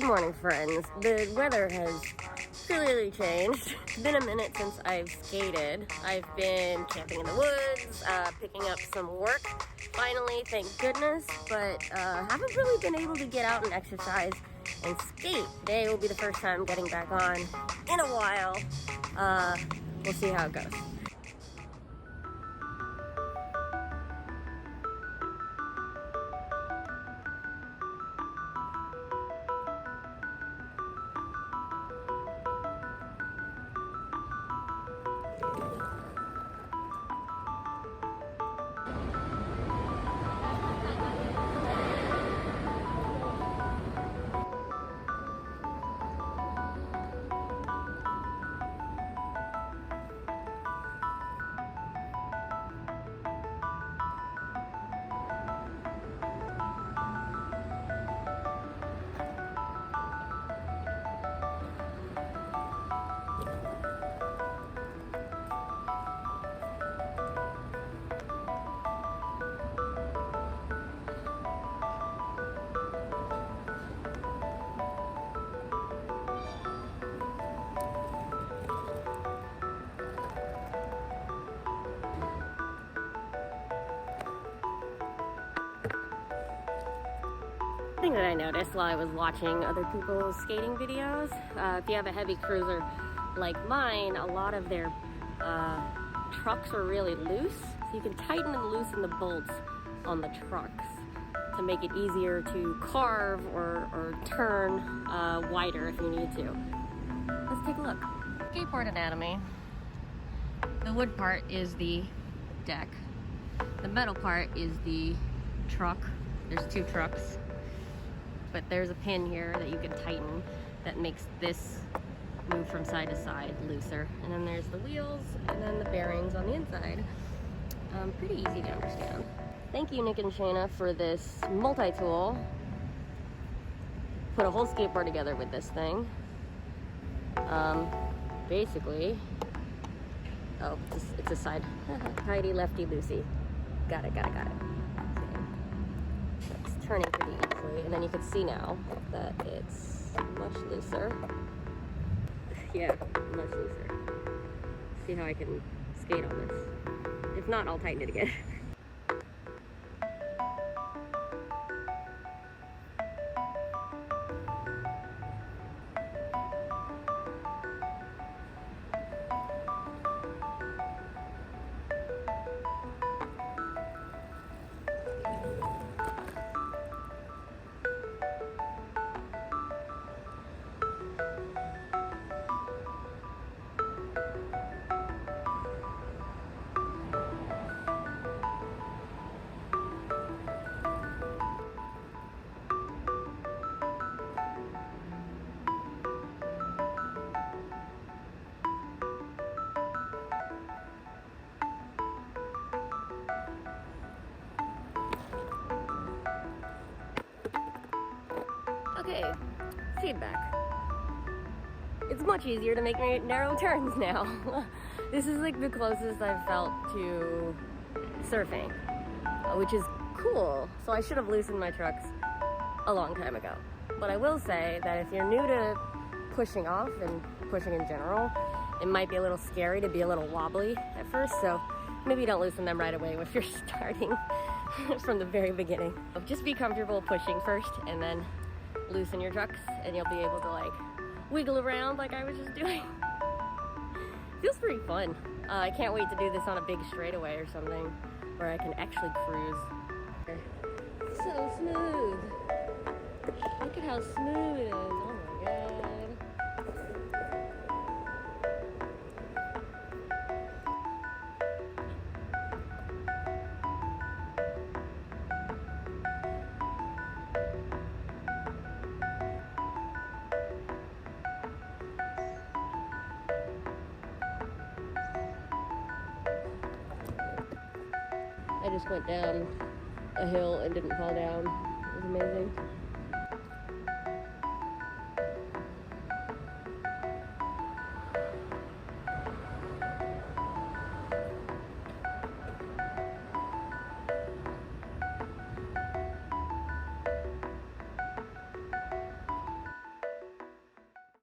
Good morning, friends. The weather has clearly changed. It's been a minute since I've skated. I've been camping in the woods, picking up some work, finally, thank goodness, but haven't really been able to get out and exercise and skate. Today will be the first time getting back on in a while. We'll see how it goes. Thing that I noticed while I was watching other people's skating videos, if you have a heavy cruiser like mine, a lot of their trucks are really loose, so you can tighten and loosen the bolts on the trucks to make it easier to carve or turn wider if you need to. Let's take a look. Skateboard anatomy. The wood part is the deck. The metal part is the truck. There's two trucks. But there's a pin here that you can tighten that makes this move from side to side looser. And then there's the wheels and then the bearings on the inside. Pretty easy to understand. Thank you, Nick and Shayna, for this multi-tool. Put a whole skateboard together with this thing. Basically, oh, it's a side. Righty, lefty, loosey. Got it. So it's turning pretty easily, and then you can see now that it's much looser. Yeah, much looser. See how I can skate on this. If not, I'll tighten it again. Okay, feedback. It's much easier to make narrow turns now. This is like the closest I've felt to surfing, which is cool. So I should have loosened my trucks a long time ago. But I will say that if you're new to pushing off and pushing in general, it might be a little scary to be a little wobbly at first. So maybe don't loosen them right away if you're starting from the very beginning. Just be comfortable pushing first and then loosen your trucks and you'll be able to like wiggle around like I was just doing. Feels pretty fun. I can't wait to do this on a big straightaway or something where I can actually cruise. So smooth. Look at how smooth it is. Oh my god. I just went down a hill and didn't fall down. It was amazing.